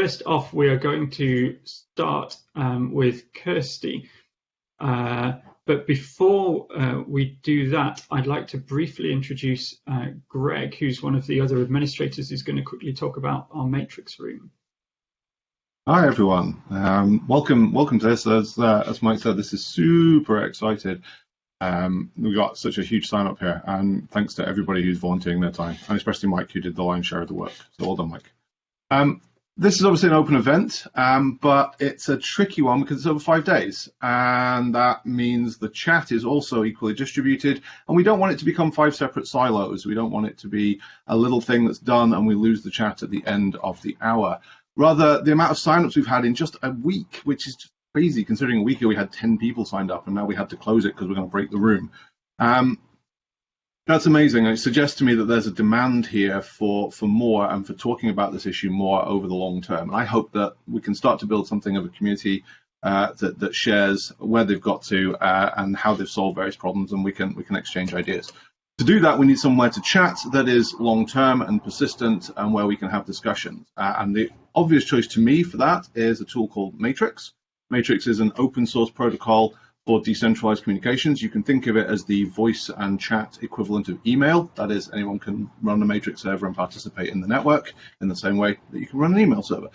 first off, we are going to start with Kirstie. But before we do that, I'd like to briefly introduce Greg, who's one of the other administrators who's going to quickly talk about our matrix room. Hi everyone, welcome to this. As Mike said, this is super excited. We've got such a huge sign up here, and thanks to everybody who's volunteering their time, and especially Mike, who did the lion's share of the work. So well done, Mike. This is obviously an open event, but it's a tricky one because it's over 5 days, and that means the chat is also equally distributed, and we don't want it to become 5 separate silos. We don't want it to be a little thing that's done and we lose the chat at the end of the hour. Rather, the amount of signups we've had in just a week, which is just crazy considering a week ago we had 10 people signed up and now we had to close it because we're going to break the room. That's amazing, and it suggests to me that there's a demand here for more and for talking about this issue more over the long term. And I hope that we can start to build something of a community that shares where they've got to and how they've solved various problems, and we can exchange ideas. To do that, we need somewhere to chat that is long-term and persistent and where we can have discussions. And the obvious choice to me for that is a tool called Matrix. Matrix is an open source protocol for decentralized communications. You can think of it as the voice and chat equivalent of email. That is, anyone can run a Matrix server and participate in the network in the same way that you can run an email server.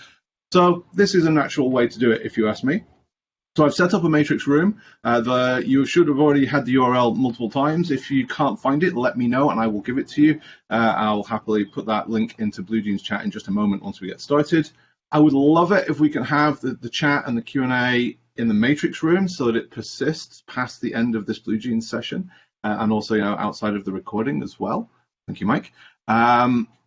So this is a natural way to do it, if you ask me. So I've set up a matrix room. You should have already had the URL multiple times. If you can't find it, let me know and I will give it to you. I'll happily put that link into BlueJeans chat in just a moment once we get started. I would love it if we can have the chat and the Q&A in the matrix room so that it persists past the end of this BlueJeans session and also outside of the recording as well. Thank you, Mike.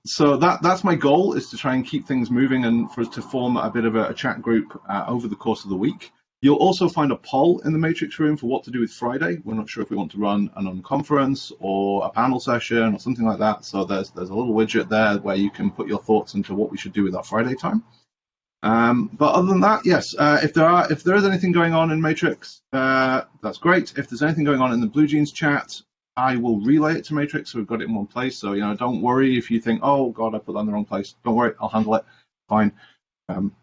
So that's my goal, is to try and keep things moving and for us to form a bit of a chat group over the course of the week. You'll also find a poll in the matrix room for what to do with Friday. We're not sure if we want to run an unconference or a panel session or something like that. So there's a little widget there where you can put your thoughts into what we should do with our Friday time. But other than that, yes, if there is anything going on in Matrix, that's great. If there's anything going on in the BlueJeans chat, I will relay it to Matrix, so we've got it in one place. So don't worry if you think, oh God, I put that in the wrong place. Don't worry, I'll handle it. Fine.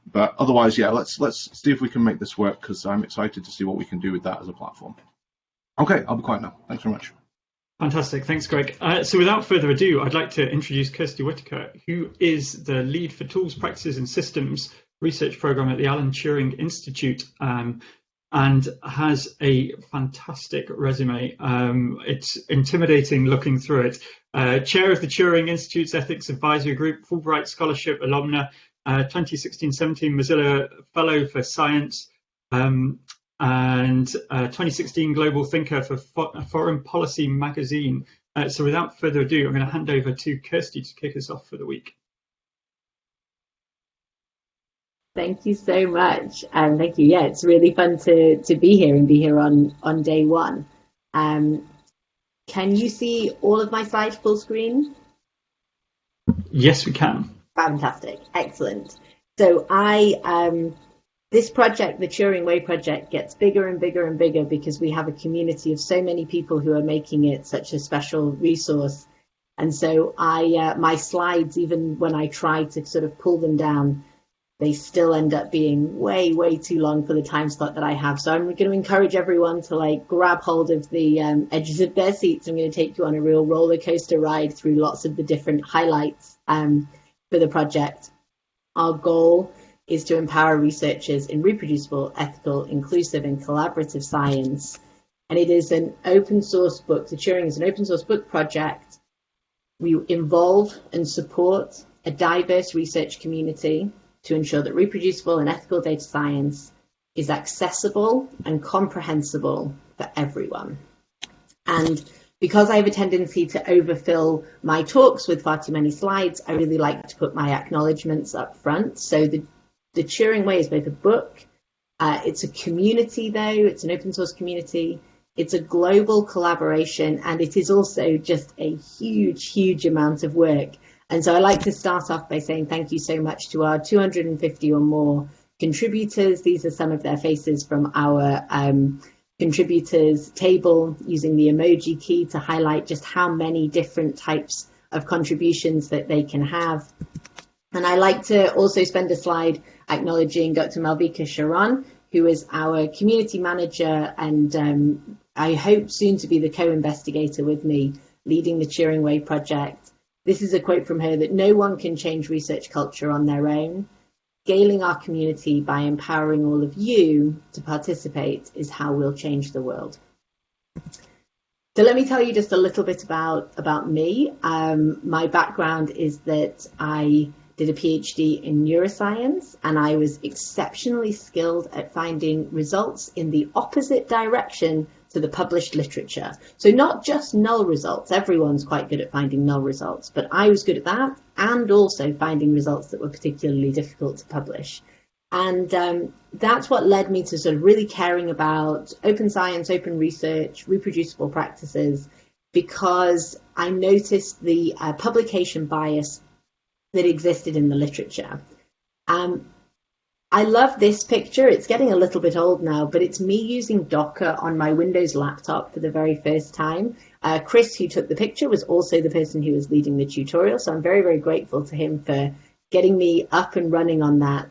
But otherwise, yeah, let's see if we can make this work, because I'm excited to see what we can do with that as a platform. Okay, I'll be quiet now. Thanks very much. Fantastic, thanks, Greg. So without further ado, I'd like to introduce Kirstie Whitaker, who is the lead for Tools, Practices and Systems research program at the Turing Institute, and has a fantastic resume. It's intimidating looking through it. Chair of the Turing Institute's Ethics Advisory Group, Fulbright Scholarship alumna, 2016-17 Mozilla Fellow for Science, and 2016 Global Thinker for Foreign Policy Magazine. So without further ado, I'm going to hand over to Kirstie to kick us off for the week. Thank you so much. Thank you. Yeah, it's really fun to be here and be here on day one. Can you see all of my slides full screen? Yes, we can. Fantastic. Excellent. So this project, the Turing Way project, gets bigger and bigger and bigger because we have a community of so many people who are making it such a special resource. And so my slides, even when I try to sort of pull them down, they still end up being way, way too long for the time slot that I have. So I'm going to encourage everyone to grab hold of the edges of their seats. I'm going to take you on a real roller coaster ride through lots of the different highlights for the project. Our goal is to empower researchers in reproducible, ethical, inclusive and collaborative science. And it is an open source book. The Turing is an open source book project. We involve and support a diverse research community to ensure that reproducible and ethical data science is accessible and comprehensible for everyone. And because I have a tendency to overfill my talks with far too many slides, I really like to put my acknowledgements up front. So the Turing Way is both a book, it's a community though, it's an open source community, it's a global collaboration, and it is also just a huge, huge amount of work. And so I like to start off by saying thank you so much to our 250 or more contributors. These are some of their faces from our contributors table, using the emoji key to highlight just how many different types of contributions that they can have. And I like to also spend a slide acknowledging Dr. Malvika Sharon, who is our community manager and I hope soon to be the co-investigator with me leading the Turing Way project. This is a quote from her that no one can change research culture on their own. Scaling our community by empowering all of you to participate is how we'll change the world. So let me tell you just a little bit about me. My background is that I did a PhD in neuroscience, and I was exceptionally skilled at finding results in the opposite direction to the published literature. So not just null results, everyone's quite good at finding null results, but I was good at that, and also finding results that were particularly difficult to publish. And that's what led me to sort of really caring about open science, open research, reproducible practices, because I noticed the publication bias that existed in the literature. I love this picture. It's getting a little bit old now, but it's me using Docker on my Windows laptop for the very first time. Chris, who took the picture, was also the person who was leading the tutorial, so I'm very, very grateful to him for getting me up and running on that.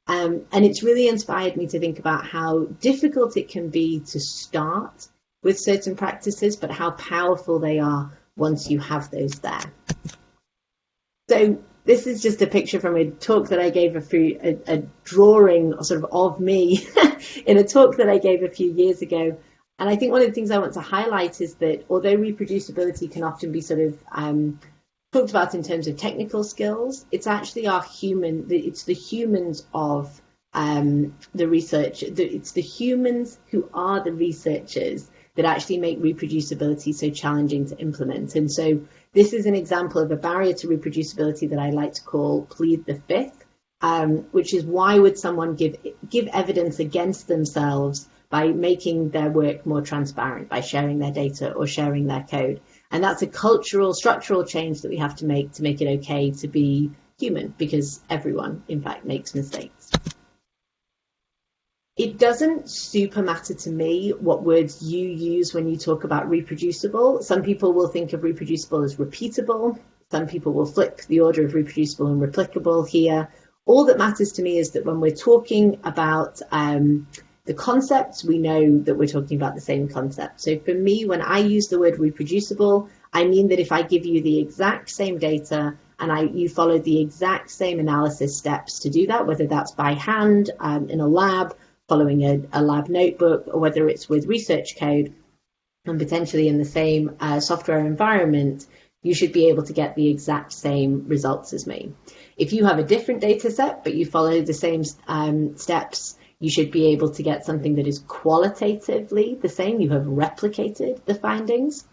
And it's really inspired me to think about how difficult it can be to start with certain practices, but how powerful they are once you have those there. So this is just a picture from a talk that I gave a drawing sort of me in a talk that I gave a few years ago. And I think one of the things I want to highlight is that although reproducibility can often be sort of talked about in terms of technical skills, it's actually it's the humans of the research, it's the humans who are the researchers that actually make reproducibility so challenging to implement. And so this is an example of a barrier to reproducibility that I like to call plead the fifth, which is why would someone give evidence against themselves by making their work more transparent, by sharing their data or sharing their code. And that's a cultural, structural change that we have to make it okay to be human, because everyone, in fact, makes mistakes. It doesn't super matter to me what words you use when you talk about reproducible. Some people will think of reproducible as repeatable. Some people will flip the order of reproducible and replicable here. All that matters to me is that when we're talking about the concepts, we know that we're talking about the same concept. So for me, when I use the word reproducible, I mean that if I give you the exact same data and you follow the exact same analysis steps to do that, whether that's by hand in a lab, following a lab notebook, or whether it's with research code and potentially in the same software environment, you should be able to get the exact same results as me. If you have a different data set, but you follow the same steps, you should be able to get something that is qualitatively the same. You have replicated the findings.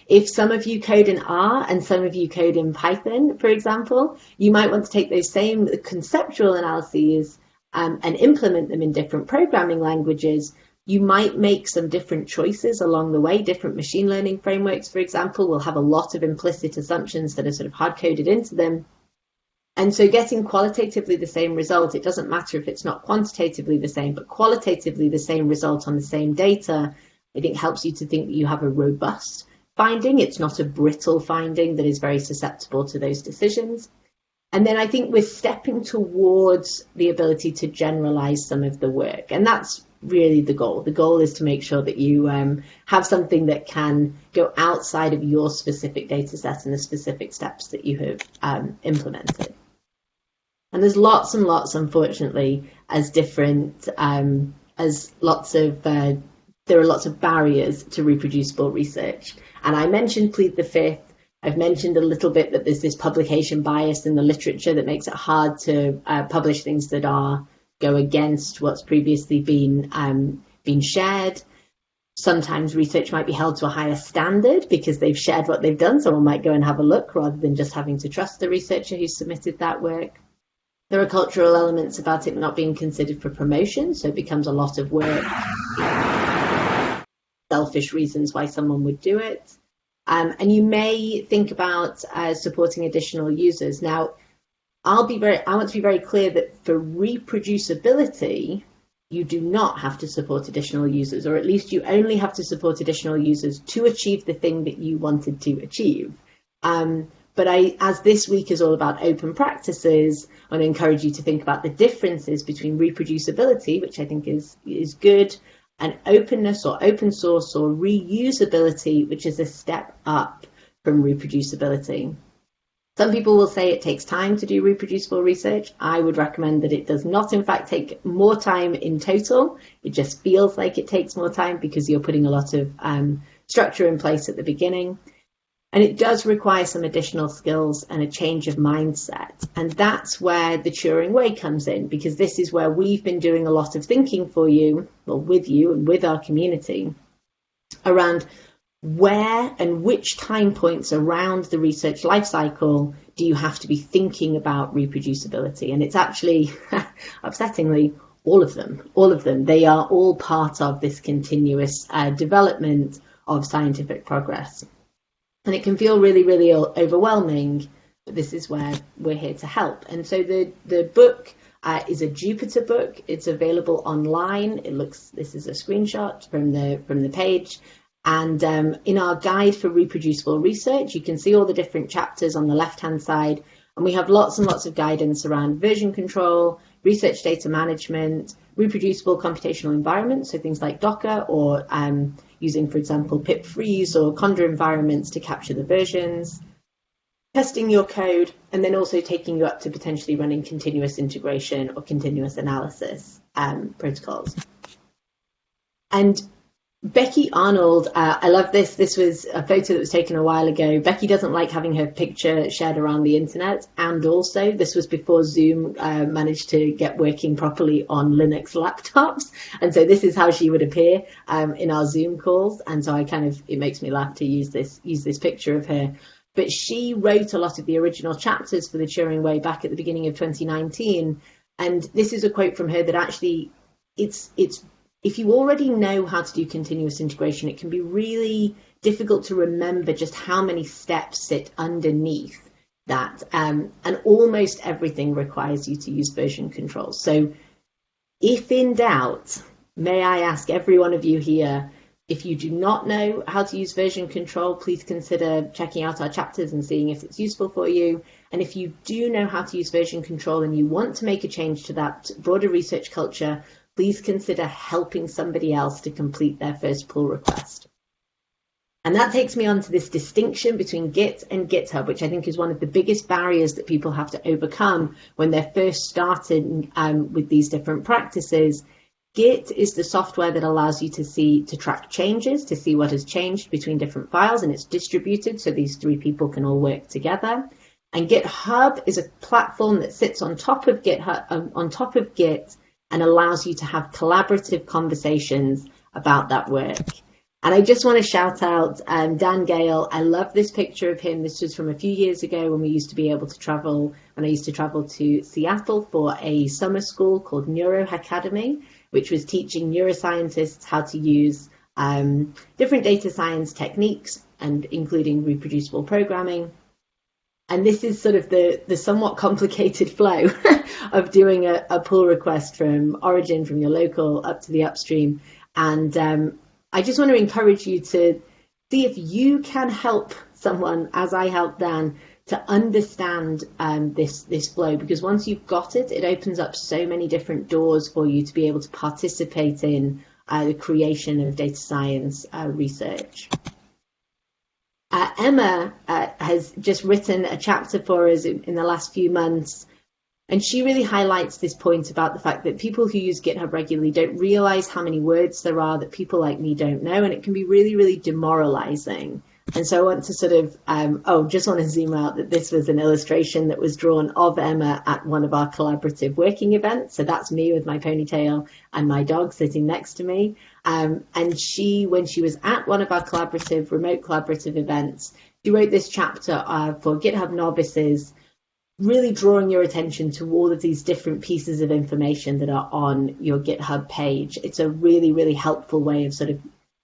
If some of you code in R and some of you code in Python, for example, you might want to take those same conceptual analyses and implement them in different programming languages. You might make some different choices along the way. Different machine learning frameworks, for example, will have a lot of implicit assumptions that are sort of hard-coded into them. And so getting qualitatively the same result, it doesn't matter if it's not quantitatively the same, but qualitatively the same result on the same data, I think helps you to think that you have a robust finding. It's not a brittle finding that is very susceptible to those decisions. And then I think we're stepping towards the ability to generalize some of the work. And that's really the goal. The goal is to make sure that you have something that can go outside of your specific data set and the specific steps that you have implemented. And there's lots and lots, unfortunately, there are lots of barriers to reproducible research. And I mentioned plead the fifth. I've mentioned a little bit that there's this publication bias in the literature that makes it hard to publish things that go against what's previously been shared. Sometimes research might be held to a higher standard because they've shared what they've done. Someone might go and have a look rather than just having to trust the researcher who submitted that work. There are cultural elements about it not being considered for promotion, so it becomes a lot of work. Selfish reasons why someone would do it. And you may think about supporting additional users. Now, I want to be very clear that for reproducibility, you do not have to support additional users, or at least you only have to support additional users to achieve the thing that you wanted to achieve. But as this week is all about open practices, I want to encourage you to think about the differences between reproducibility, which I think is good, and openness or open source or reusability, which is a step up from reproducibility. Some people will say it takes time to do reproducible research. I would recommend that it does not, in fact, take more time in total. It just feels like it takes more time because you're putting a lot of structure in place at the beginning. And it does require some additional skills and a change of mindset. And that's where the Turing Way comes in, because this is where we've been doing a lot of thinking for you, or with you and with our community, around where and which time points around the research lifecycle do you have to be thinking about reproducibility? And it's actually, upsettingly, all of them. They are all part of this continuous development of scientific progress. And it can feel really, really overwhelming, but this is where we're here to help. And so the book is a Jupyter book. It's available online. This is a screenshot from the page. And in our guide for reproducible research, you can see all the different chapters on the left-hand side. And we have lots and lots of guidance around version control, research data management, reproducible computational environments, so things like Docker, or using, for example, pip freeze or Conda environments to capture the versions, testing your code, and then also taking you up to potentially running continuous integration or continuous analysis protocols. And Becky Arnold, I love this. This was a photo that was taken a while ago. Becky doesn't like having her picture shared around the internet. And also, this was before Zoom managed to get working properly on Linux laptops. And so this is how she would appear in our Zoom calls. And so it makes me laugh to use this picture of her. But she wrote a lot of the original chapters for the Turing Way back at the beginning of 2019. And this is a quote from her that actually it's if you already know how to do continuous integration, it can be really difficult to remember just how many steps sit underneath that. And almost everything requires you to use version control. So if in doubt, may I ask every one of you here, if you do not know how to use version control, please consider checking out our chapters and seeing if it's useful for you. And if you do know how to use version control and you want to make a change to that broader research culture, please consider helping somebody else to complete their first pull request. And that takes me on to this distinction between Git and GitHub, which I think is one of the biggest barriers that people have to overcome when they're first starting with these different practices. Git is the software that allows you to track changes, to see what has changed between different files, and it's distributed so these three people can all work together. And GitHub is a platform that sits on top of GitHub, on top of Git, and allows you to have collaborative conversations about that work. And I just want to shout out Dan Gale. I love this picture of him. This was from a few years ago when we used to be able to travel, when I used to travel to Seattle for a summer school called Neuro Academy, which was teaching neuroscientists how to use different data science techniques, and including reproducible programming. And this is sort of the somewhat complicated flow of doing a pull request from origin, from your local up to the upstream. And I just want to encourage you to see if you can help someone, as I helped Dan, to understand this flow. Because once you've got it, it opens up so many different doors for you to be able to participate in the creation of data science research. Emma has just written a chapter for us in the last few months, and she really highlights this point about the fact that people who use GitHub regularly don't realize how many words there are that people like me don't know, and it can be really, really demoralizing. And so I want to sort of, just want to zoom out that this was an illustration that was drawn of Emma at one of our collaborative working events. So that's me with my ponytail and my dog sitting next to me. And she, when she was at one of our remote collaborative events, she wrote this chapter for GitHub novices, really drawing your attention to all of these different pieces of information that are on your GitHub page. It's a really, really helpful way of sort of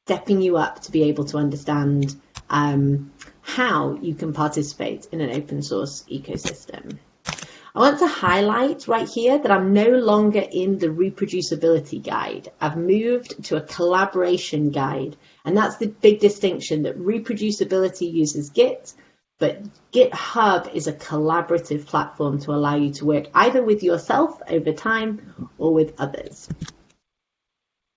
stepping you up to be able to understand how you can participate in an open source ecosystem. I want to highlight right here that I'm no longer in the reproducibility guide. I've moved to a collaboration guide, and that's the big distinction, that reproducibility uses Git, But GitHub is a collaborative platform to allow you to work either with yourself over time or with others.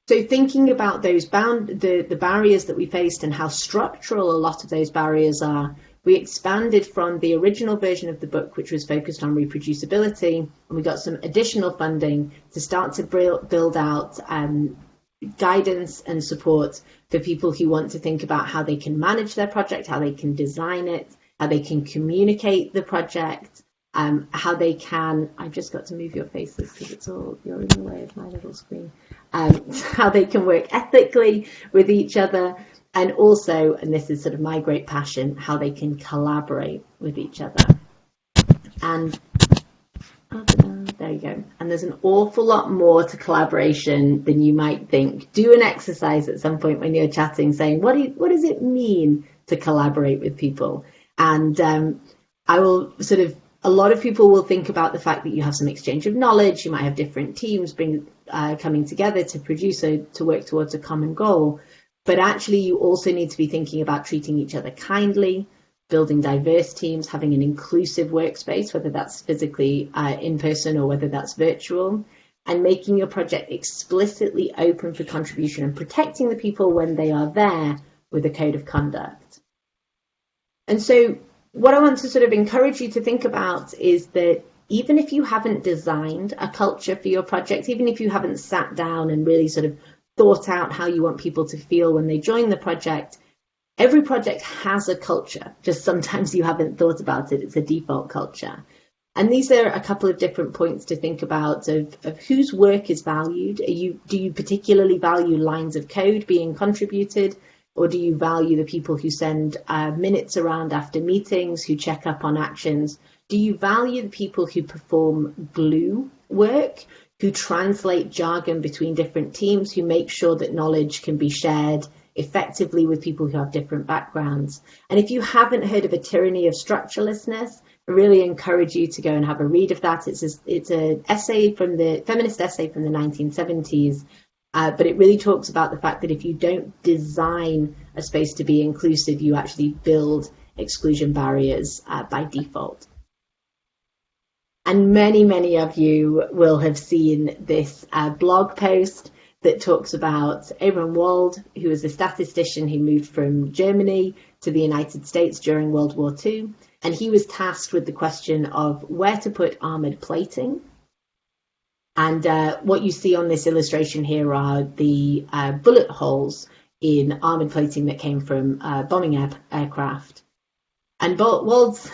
So thinking about those the barriers that we faced and how structural a lot of those barriers are, we expanded from the original version of the book, which was focused on reproducibility, and we got some additional funding to start to build out guidance and support for people who want to think about how they can manage their project, how they can design it, how they can communicate the project, how they can, I've just got to move your faces because you're in the way of my little screen, how they can work ethically with each other, and also, and this is sort of my great passion, how they can collaborate with each other. And there you go. And there's an awful lot more to collaboration than you might think. Do an exercise at some point when you're chatting, saying, what does it mean to collaborate with people? And I will sort of, a lot of people will think about the fact that you have some exchange of knowledge. You might have different teams coming together to to work towards a common goal. But actually, you also need to be thinking about treating each other kindly, building diverse teams, having an inclusive workspace, whether that's physically in person or whether that's virtual, and making your project explicitly open for contribution and protecting the people when they are there with a code of conduct. And so what I want to sort of encourage you to think about is that even if you haven't designed a culture for your project, even if you haven't sat down and really sort of thought out how you want people to feel when they join the project, every project has a culture, just sometimes you haven't thought about it. It's a default culture. And these are a couple of different points to think about of whose work is valued. Do you particularly value lines of code being contributed, or do you value the people who send minutes around after meetings, who check up on actions? Do you value the people who perform glue work, who translate jargon between different teams, who make sure that knowledge can be shared effectively with people who have different backgrounds? And if you haven't heard of A Tyranny of Structurelessness, I really encourage you to go and have a read of that. It's an essay from the feminist essay from the 1970s, but it really talks about the fact that if you don't design a space to be inclusive, you actually build exclusion barriers by default. And many, many of you will have seen this blog post that talks about Abraham Wald, who was a statistician who moved from Germany to the United States during World War II. And he was tasked with the question of where to put armoured plating. And what you see on this illustration here are the bullet holes in armoured plating that came from bombing aircraft. And Wald's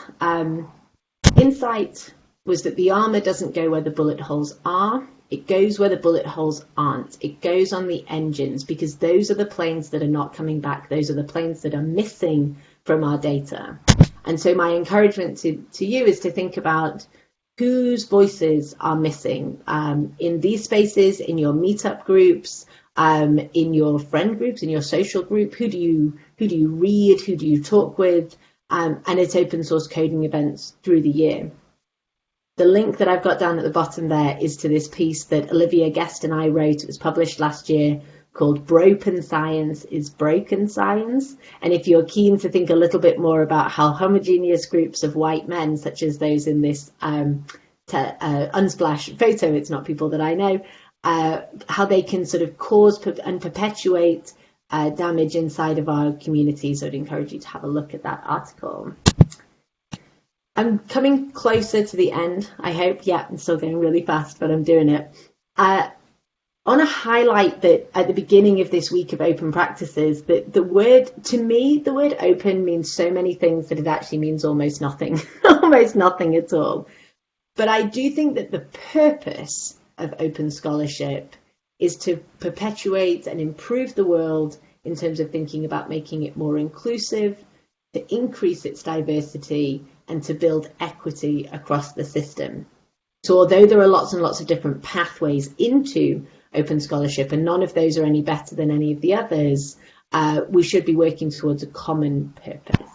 insight was that the armour doesn't go where the bullet holes are. It goes where the bullet holes aren't. It goes on the engines, because those are the planes that are not coming back. Those are the planes that are missing from our data. And so my encouragement to you is to think about whose voices are missing in these spaces, in your meetup groups, in your friend groups, in your social group. Who do you read? Who do you talk with? And it's open source coding events through the year. The link that I've got down at the bottom there is to this piece that Olivia Guest and I wrote. It was published last year, called Broken Science is Broken Science. And if you're keen to think a little bit more about how homogeneous groups of white men, such as those in this unsplashed photo, it's not people that I know, how they can sort of cause and perpetuate damage inside of our communities, I'd encourage you to have a look at that article. I'm coming closer to the end, I hope. Yeah, I'm still going really fast, but I'm doing it. I want to highlight that at the beginning of this week of open practices, that the word open means so many things that it actually means almost nothing, almost nothing at all. But I do think that the purpose of open scholarship is to perpetuate and improve the world in terms of thinking about making it more inclusive, to increase its diversity, and to build equity across the system. So although there are lots and lots of different pathways into open scholarship, and none of those are any better than any of the others, we should be working towards a common purpose.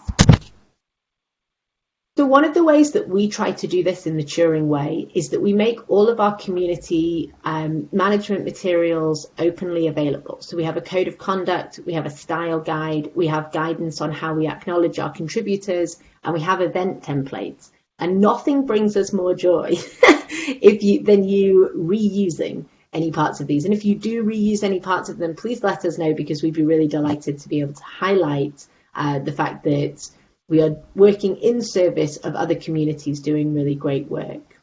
So one of the ways that we try to do this in the Turing Way is that we make all of our community management materials openly available. So we have a code of conduct, we have a style guide, we have guidance on how we acknowledge our contributors, and we have event templates. And nothing brings us more joy than you reusing any parts of these. And if you do reuse any parts of them, please let us know, because we'd be really delighted to be able to highlight the fact that we are working in service of other communities doing really great work.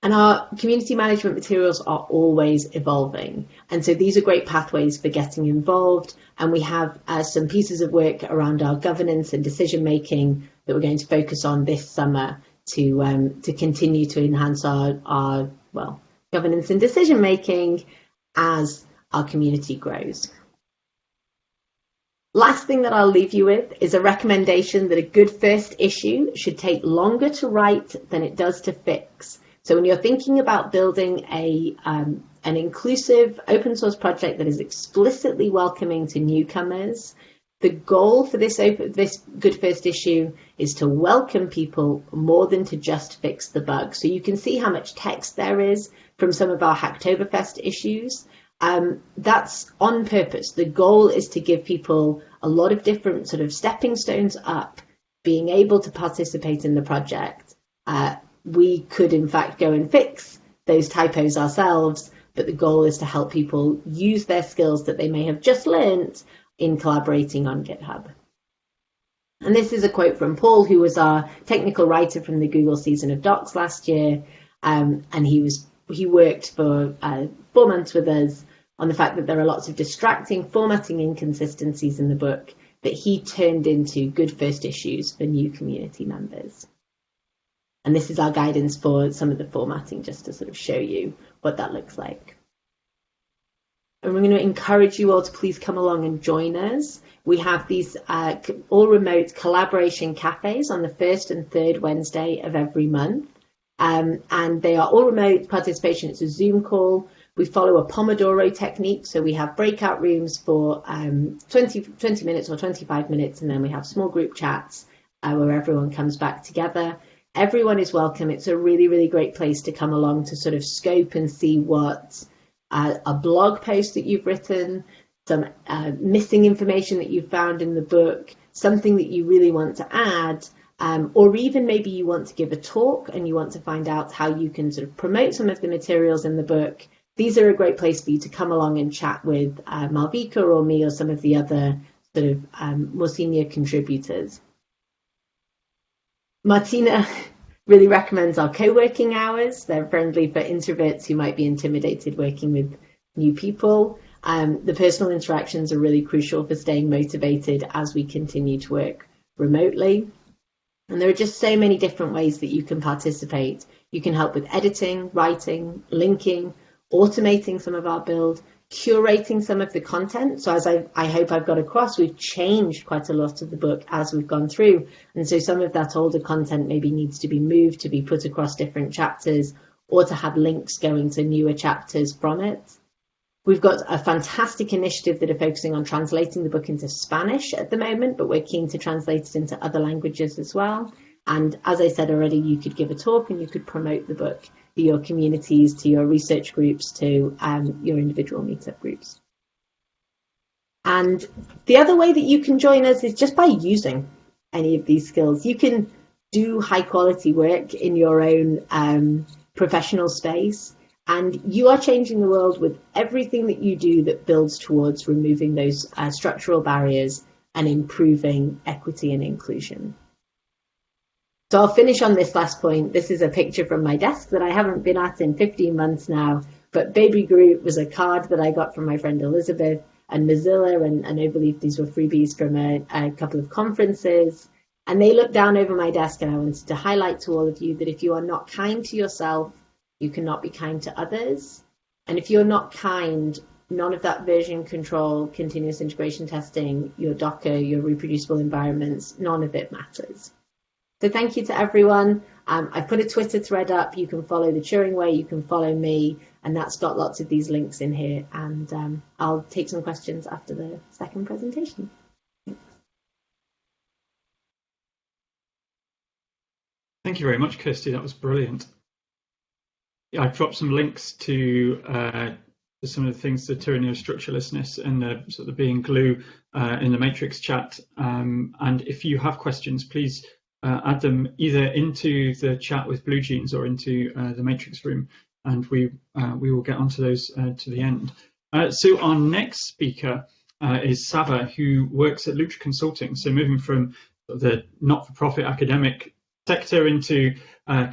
And our community management materials are always evolving. And so these are great pathways for getting involved. And we have some pieces of work around our governance and decision making that we're going to focus on this summer to continue to enhance our governance and decision making as our community grows. Last thing that I'll leave you with is a recommendation that a good first issue should take longer to write than it does to fix. So when you're thinking about building an inclusive open source project that is explicitly welcoming to newcomers, the goal for this good first issue is to welcome people more than to just fix the bug. So you can see how much text there is from some of our Hacktoberfest issues. That's on purpose. The goal is to give people a lot of different sort of stepping stones up, being able to participate in the project. We could, in fact, go and fix those typos ourselves, but the goal is to help people use their skills that they may have just learned in collaborating on GitHub. And this is a quote from Paul, who was our technical writer from the Google season of Docs last year, and he worked for 4 months with us on the fact that there are lots of distracting formatting inconsistencies in the book that he turned into good first issues for new community members. And this is our guidance for some of the formatting, just to sort of show you what that looks like. And we're going to encourage you all to please come along and join us. We have these all remote collaboration cafes on the first and third Wednesday of every month. And they are all remote participation. It's a Zoom call. We follow a Pomodoro technique. So we have breakout rooms for 20 minutes or 25 minutes. And then we have small group chats where everyone comes back together. Everyone is welcome. It's a really, really great place to come along to sort of scope and see what a blog post that you've written, some missing information that you've found in the book, something that you really want to add, or even maybe you want to give a talk and you want to find out how you can sort of promote some of the materials in the book. These are a great place for you to come along and chat with Malvika or me or some of the other sort of more senior contributors. Martina really recommends our co-working hours. They're friendly for introverts who might be intimidated working with new people. The personal interactions are really crucial for staying motivated as we continue to work remotely. And there are just so many different ways that you can participate. You can help with editing, writing, linking, automating some of our build, curating some of the content. So as I hope I've got across, we've changed quite a lot of the book as we've gone through. And so some of that older content maybe needs to be moved to be put across different chapters or to have links going to newer chapters from it. We've got a fantastic initiative that are focusing on translating the book into Spanish at the moment, but we're keen to translate it into other languages as well. And as I said already, you could give a talk and you could promote the book to your communities, to your research groups, to your individual meetup groups. And the other way that you can join us is just by using any of these skills. You can do high quality work in your own professional space, and you are changing the world with everything that you do that builds towards removing those structural barriers and improving equity and inclusion. So I'll finish on this last point. This is a picture from my desk that I haven't been at in 15 months now, but Baby Groot was a card that I got from my friend Elizabeth, and Mozilla, and I believe these were freebies from a couple of conferences. And they looked down over my desk, and I wanted to highlight to all of you that if you are not kind to yourself, you cannot be kind to others. And if you're not kind, none of that version control, continuous integration testing, your Docker, your reproducible environments, none of it matters. So thank you to everyone. I've put a Twitter thread up. You can follow the Turing Way. You can follow me. And that's got lots of these links in here. And I'll take some questions after the second presentation. thank you very much, Kirstie. That was brilliant. Yeah, I've dropped some links to some of the things, the Turing structurelessness and the sort of being glue in the Matrix chat. And if you have questions, please add them either into the chat with Blue Jeans or into the Matrix room, and we will get onto those to the end. So our next speaker is Saber, who works at Lutra Consulting. So moving from the not-for-profit academic sector into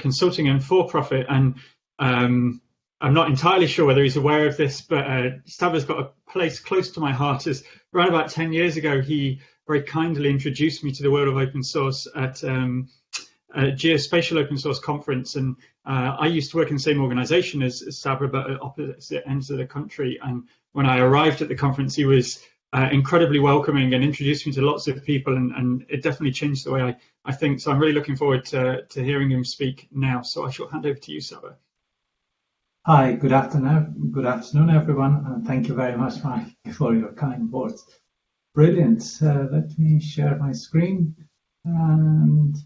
consulting and for-profit. And I'm not entirely sure whether he's aware of this, but Saber's got a place close to my heart. As around about 10 years ago, he very kindly introduced me to the world of open source at a geospatial open source conference. And I used to work in the same organization as Saber, but at opposite ends of the country. And when I arrived at the conference, he was incredibly welcoming and introduced me to lots of people, and it definitely changed the way I think. So I'm really looking forward to hearing him speak now. So I shall hand over to you, Saber. Hi, good afternoon, everyone, and thank you very much, Mike, for your kind words. Brilliant. Let me share my screen. And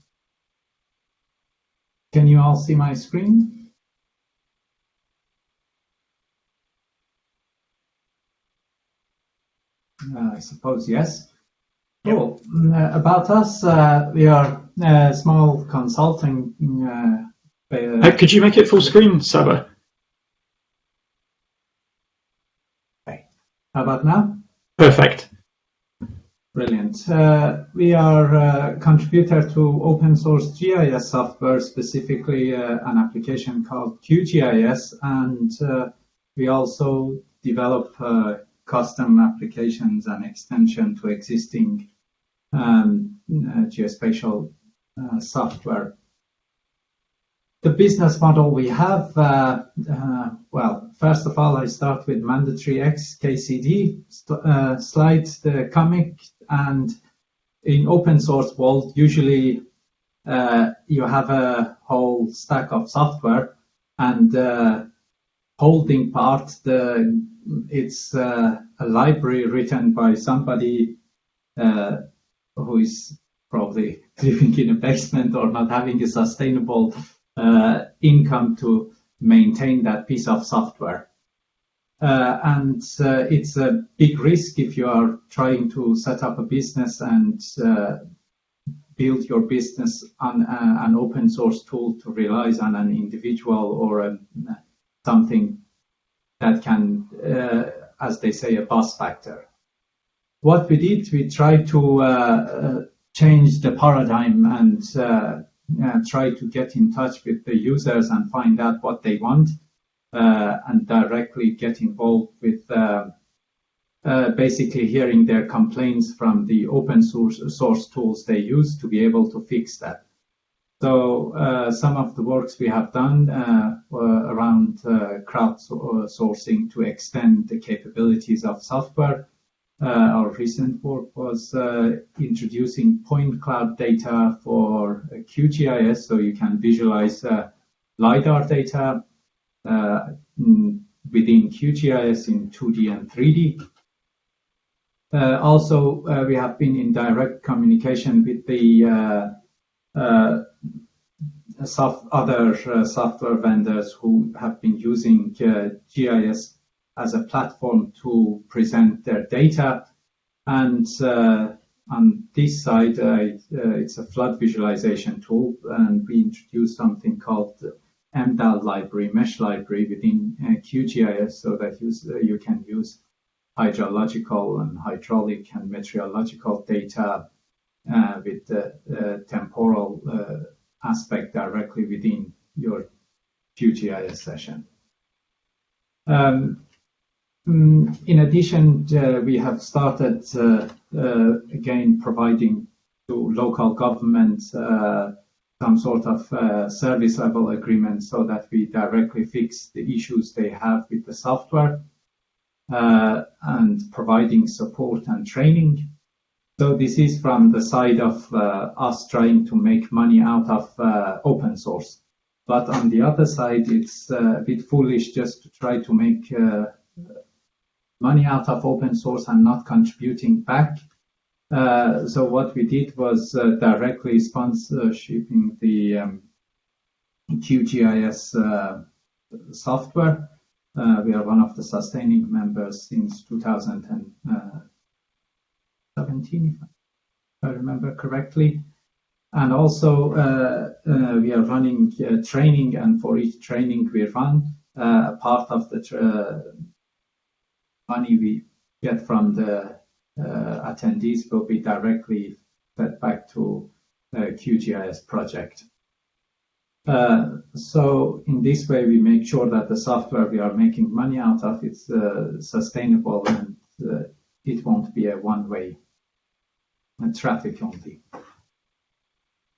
can you all see my screen? I suppose yes. Cool. About us, we are a small consulting. Could you make it full screen, Saber? Okay. How about now? Perfect. Brilliant. We are a contributor to open source GIS software, specifically an application called QGIS, and we also develop custom applications and extension to existing geospatial software. The business model we have, well, first of all, I start with mandatory XKCD slide, the comic, and in open source world, usually you have a whole stack of software, and the holding part, it's a library written by somebody who is probably living in a basement or not having a sustainable income to maintain that piece of software. And it's a big risk if you are trying to set up a business and build your business on an open source tool to rely on an individual or something that can, as they say, a bus factor. What we did, we tried to change the paradigm and try to get in touch with the users and find out what they want, and directly get involved with basically hearing their complaints from the open source tools they use to be able to fix that. So some of the works we have done were around crowdsourcing to extend the capabilities of software. Our recent work was introducing point cloud data for QGIS, so you can visualize LiDAR data within QGIS in 2D and 3D. Also, we have been in direct communication with the other software vendors who have been using GIS as a platform to present their data. And on this side, it's a flood visualization tool, and we introduced something called MDAL library, mesh library within QGIS, so that you can use hydrological and hydraulic and meteorological data with the temporal aspect directly within your QGIS session. In addition, we have started again providing to local governments some sort of service level agreement so that we directly fix the issues they have with the software, and providing support and training. So this is from the side of us trying to make money out of open source. But on the other side, it's a bit foolish just to try to make money out of open source and not contributing back. So what we did was directly sponsoring the QGIS software. We are one of the sustaining members since 2017, if I remember correctly. And also we are running training, and for each training we run, a part of the money we get from the attendees will be directly fed back to the QGIS project. So in this way we make sure that the software we are making money out of is sustainable, and it won't be a one-way traffic only.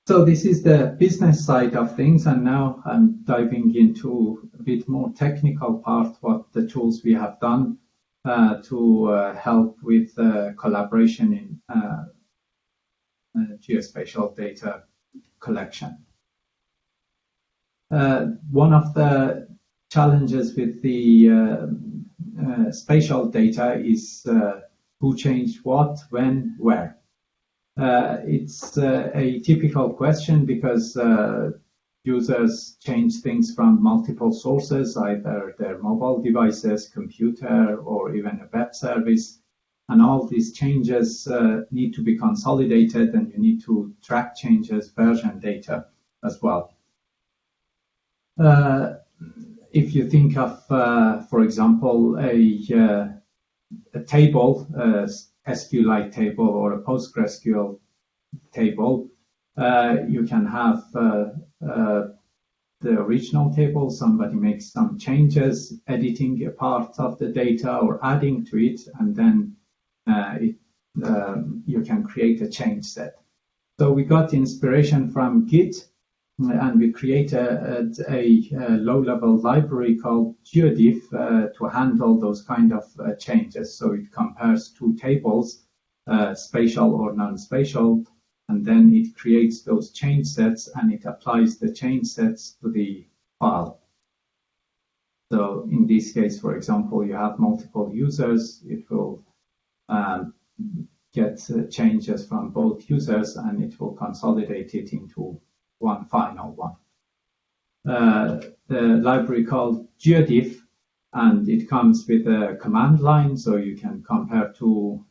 So this is the business side of things, and now I'm diving into a bit more technical part, what the tools we have done to help with collaboration in geospatial data collection. One of the challenges with the spatial data is who changed what, when, where. It's a typical question because users change things from multiple sources, either their mobile devices, computer, or even a web service. And all these changes need to be consolidated, and you need to track changes, version data as well. If you think of, for example, a table, SQLite table or a PostgreSQL table, you can have the original table, somebody makes some changes, editing a part of the data or adding to it, and then you can create a change set. So we got inspiration from Git, and we created a low-level library called Geotiff to handle those kind of changes. So it compares two tables, spatial or non-spatial, and then it creates those change sets, and it applies the change sets to the file. So in this case, for example, you have multiple users, it will get changes from both users, and it will consolidate it into one final one. The library called Geotiff, and it comes with a command line, so you can compare two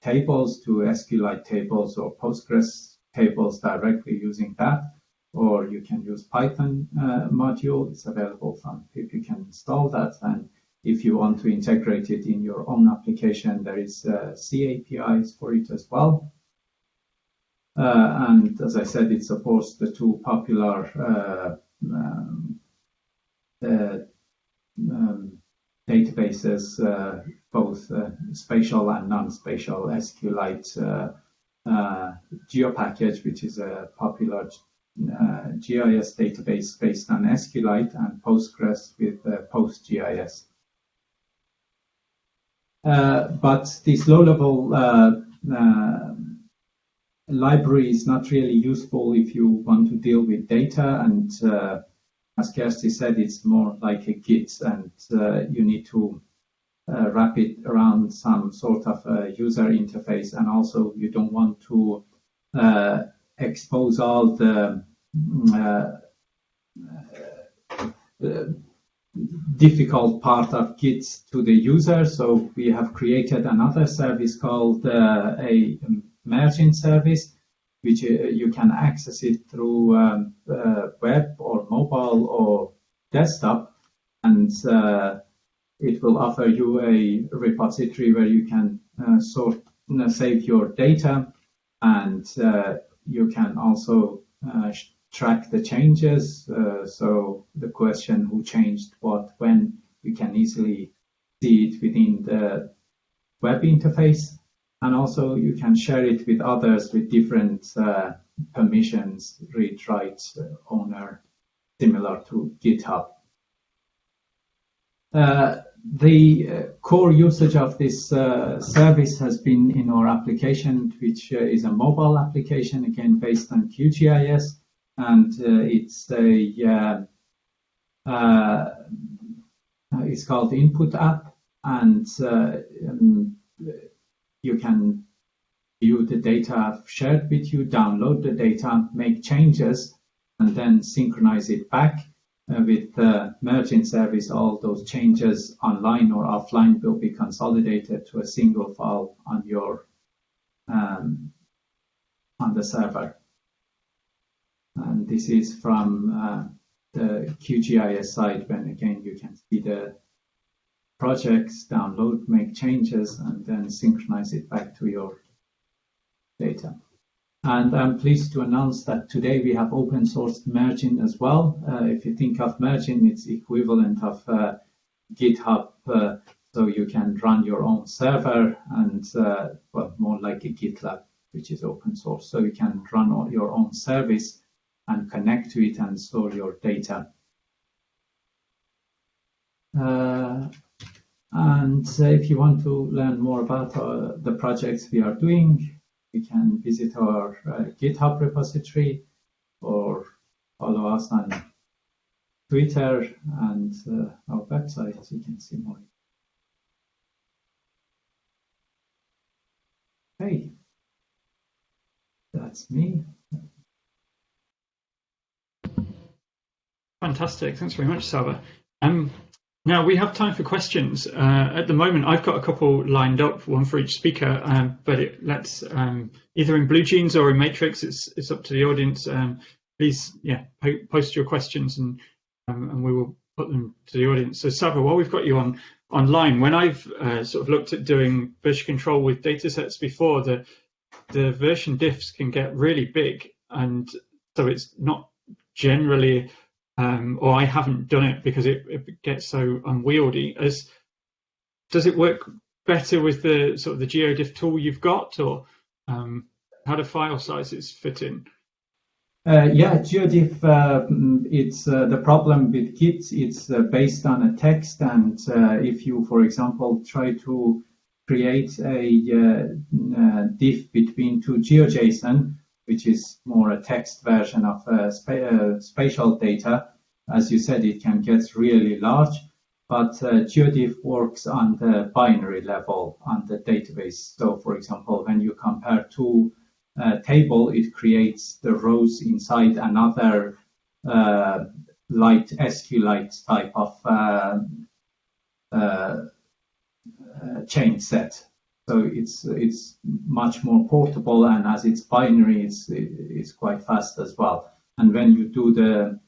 tables, to SQLite tables or Postgres tables directly using that, or you can use Python module. It's available from pip. You can install that, and if you want to integrate it in your own application, there is C APIs for it as well. And as I said, it supports the two popular databases, both spatial and non-spatial, SQLite GeoPackage, which is a popular GIS database based on SQLite, and Postgres with PostGIS. But this low-level library is not really useful if you want to deal with data, and as Kirstie said, it's more like a Git, and you need to wrap it around some sort of user interface, and also you don't want to expose all the difficult part of Git to the user. So we have created another service called a merging service, which you can access it through web or mobile or desktop, and it will offer you a repository where you can save your data, and you can also track the changes. So the question who changed what, when, you can easily see it within the web interface. And also you can share it with others with different permissions, read, write, owner, similar to GitHub. The core usage of this service has been in our application, which is a mobile application, again based on QGIS, and it's it's called Input App, and you can view the data I've shared with you, download the data, make changes, and then synchronize it back with the merging service. All those changes online or offline will be consolidated to a single file on your on the server. And this is from the QGIS site, when again you can see the projects, download, make changes, and then synchronize it back to your data. And I'm pleased to announce that today we have open source merging as well. If you think of merging, it's equivalent of GitHub, so you can run your own server and well, more like a GitLab, which is open source. So you can run your own service and connect to it and store your data. And if you want to learn more about the projects we are doing, you can visit our GitHub repository or follow us on Twitter and our website. You can see more. Hey, that's me. Fantastic. Thanks very much, Saber. Now we have time for questions. At the moment, I've got a couple lined up, one for each speaker, but let's either in Blue Jeans or in Matrix, it's up to the audience. Please, post your questions and we will put them to the audience. So Saber, while we've got you online, when I've sort of looked at doing version control with data sets before, the version diffs can get really big, and so it's not generally or I haven't done it because it gets so unwieldy. Does it work better with the sort of the Geotiff tool you've got, or how do file sizes fit in? Yeah, Geotiff, it's the problem with Git, it's based on a text, and if you, for example, try to create a diff between two GeoJSON, which is more a text version of spatial data, as you said, it can get really large, but Geotiff works on the binary level on the database. So, for example, when you compare two table, it creates the rows inside another light SQLite type of chain set. So it's much more portable, and as it's binary, it's quite fast as well. And when you do the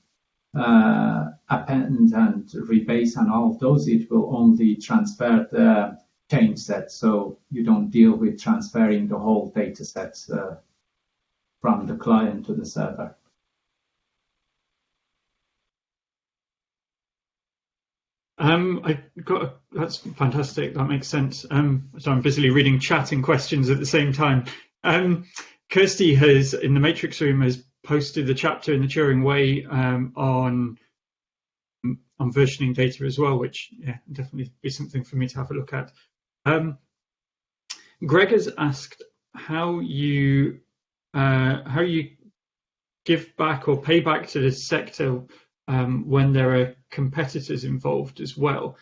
append and rebase and all of those, it will only transfer the change set. So you don't deal with transferring the whole data set from the client to the server. That's fantastic. That makes sense. So I'm busily reading chat and questions at the same time. Kirstie has, in the Matrix room, has posted the chapter in the Turing Way on versioning data as well, which definitely be something for me to have a look at. Greg has asked how you give back or pay back to the sector when there are competitors involved as well.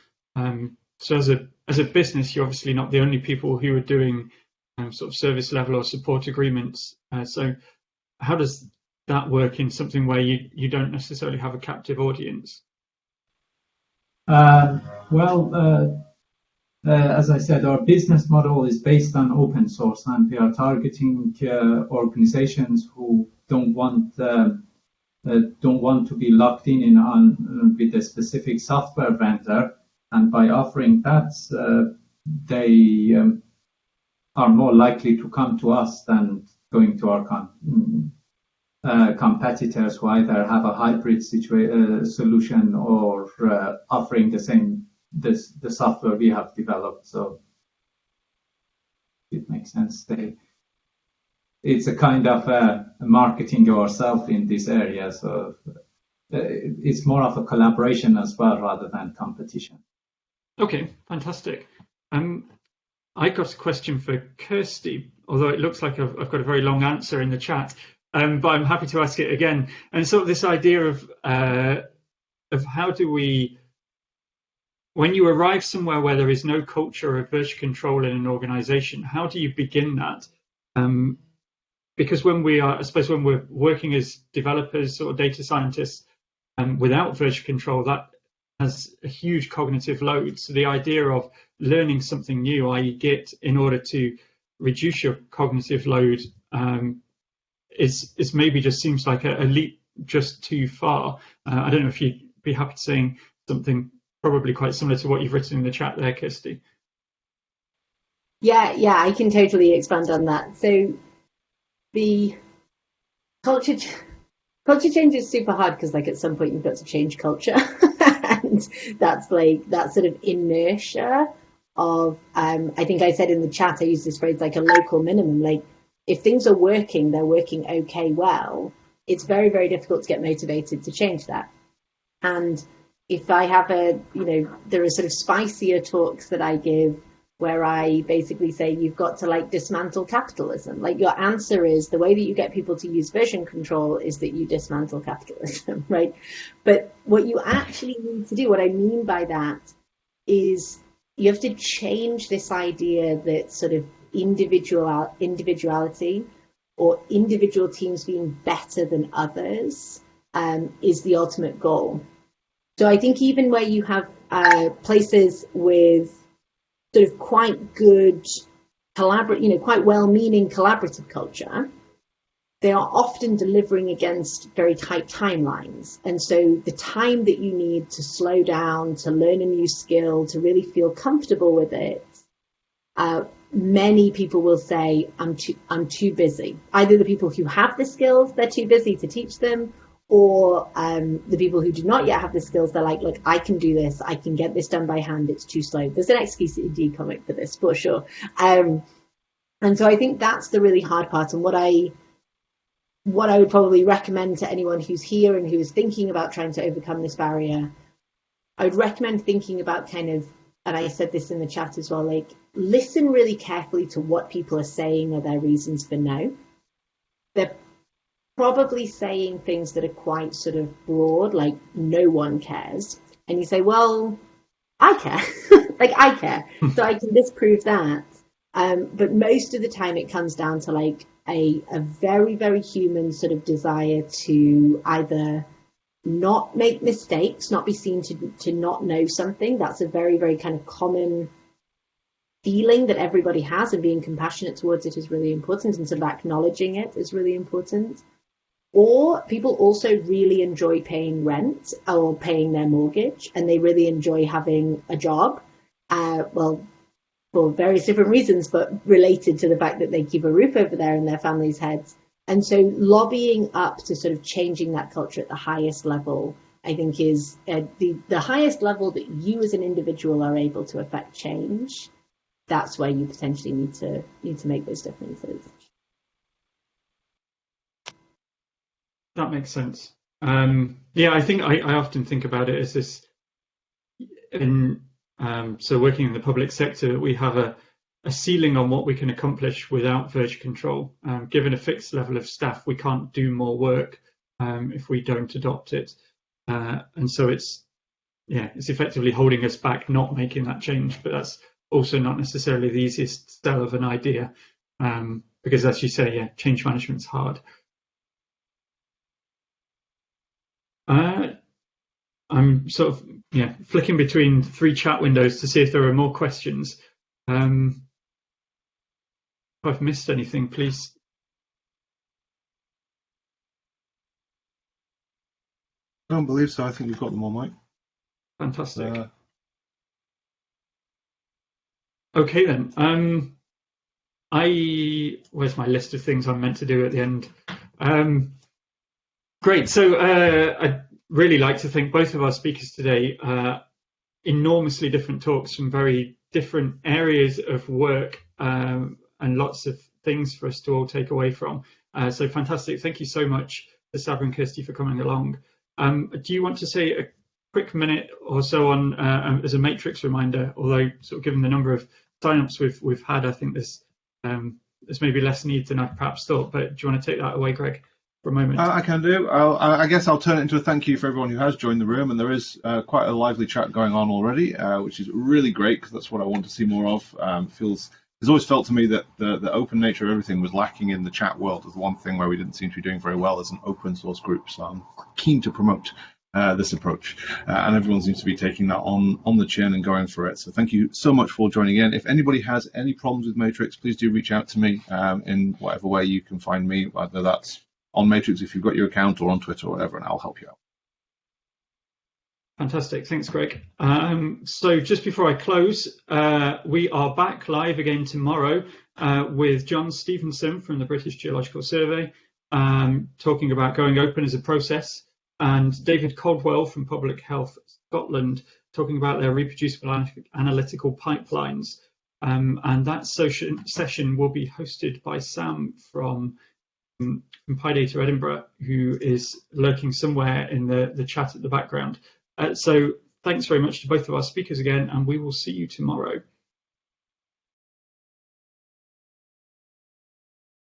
So as a business, you're obviously not the only people who are doing sort of service level or support agreements. So how does that work in something where you don't necessarily have a captive audience? As I said, our business model is based on open source, and we are targeting organizations who don't want to be locked in on with a specific software vendor, and by offering that, they are more likely to come to us than going to our competitors who either have a hybrid solution or offering the software we have developed. So it makes sense. It's a kind of marketing ourselves in this area. So it's more of a collaboration as well rather than competition. Okay, fantastic. I got a question for Kirstie, although it looks like I've got a very long answer in the chat, but I'm happy to ask it again. And so this idea of how do we, when you arrive somewhere where there is no culture of version control in an organization, how do you begin that? because when we are, I suppose, when we're working as developers or data scientists without version control, that has a huge cognitive load. So the idea of learning something new, i.e. Git, in order to reduce your cognitive load is maybe just seems like a leap just too far. I don't know if you'd be happy to saying something probably quite similar to what you've written in the chat there, Kirstie. Yeah, I can totally expand on that. So the culture change is super hard because, like, at some point you've got to change culture, and that's like that sort of inertia of. I think I said in the chat, I use this phrase like a local minimum. Like, if things are working, they're working okay well. It's very, very difficult to get motivated to change that. And if I have there are sort of spicier talks that I give where I basically say you've got to like dismantle capitalism. Like, your answer is the way that you get people to use version control is that you dismantle capitalism, right? But what you actually need to do, what I mean by that, is you have to change this idea that sort of individuality or individual teams being better than others is the ultimate goal. So I think even where you have places with sort of quite good quite well-meaning collaborative culture, they are often delivering against very tight timelines. And so the time that you need to slow down, to learn a new skill, to really feel comfortable with it, many people will say, I'm too busy. Either the people who have the skills, they're too busy to teach them, or the people who do not yet have the skills, they're like, look, I can do this. I can get this done by hand. It's too slow. There's an XKCD comic for this, for sure. And so I think that's the really hard part. And what I would probably recommend to anyone who's here and who is thinking about trying to overcome this barrier, I would recommend thinking about kind of, and I said this in the chat as well, like, listen really carefully to what people are saying are their reasons for no. They're probably saying things that are quite sort of broad, like no one cares. And you say, well, I care. Like, I care. So I can disprove that. But most of the time it comes down to like a very, very human sort of desire to either not make mistakes, not be seen to not know something. That's a very, very kind of common feeling that everybody has, and being compassionate towards it is really important, and sort of acknowledging it is really important. Or people also really enjoy paying rent or paying their mortgage, and they really enjoy having a job. Well, for various different reasons, but related to the fact that they keep a roof over there in their families' heads. And so lobbying up to sort of changing that culture at the highest level, I think, is the highest level that you as an individual are able to affect change. That's where you potentially need to make those differences. That makes sense. Yeah, I think I often think about it as this. So working in the public sector, we have a ceiling on what we can accomplish without verge control. Given a fixed level of staff, we can't do more work if we don't adopt it. And so it's effectively holding us back, not making that change. But that's also not necessarily the easiest sell of an idea, because, as you say, change management's hard. I'm sort of flicking between 3 chat windows to see if there are more questions. If I've missed anything, please. I don't believe so. I think we've got them all, Mike. Fantastic. Okay then. Where's my list of things I'm meant to do at the end? Great. So I'd really like to thank both of our speakers today. Enormously different talks from very different areas of work, and lots of things for us to all take away from. So fantastic. Thank you so much to Saber and Kirstie for coming along. Do you want to say a quick minute or so on as a matrix reminder? Although, sort of given the number of signups we've had, I think there's maybe less need than I perhaps thought. But do you want to take that away, Greg, for a moment? I can do. I guess I'll turn it into a thank you for everyone who has joined the room, and there is quite a lively chat going on already, which is really great because that's what I want to see more of. Feels it's always felt to me that the open nature of everything was lacking in the chat world. As one thing where we didn't seem to be doing very well as an open source group. So I'm keen to promote this approach, and everyone seems to be taking that on the chin and going for it. So thank you so much for joining in. If anybody has any problems with Matrix, please do reach out to me in whatever way you can find me, whether that's on Matrix if you've got your account, or on Twitter or whatever, and I'll help you out. Fantastic. Thanks, Greg. So just before I close, we are back live again tomorrow with John Stevenson from the British Geological Survey, talking about going open as a process, and David Caldwell from Public Health Scotland talking about their reproducible analytical pipelines. And that session will be hosted by Sam from PyData Edinburgh, who is lurking somewhere in the chat at the background. So thanks very much to both of our speakers again, and we will see you tomorrow.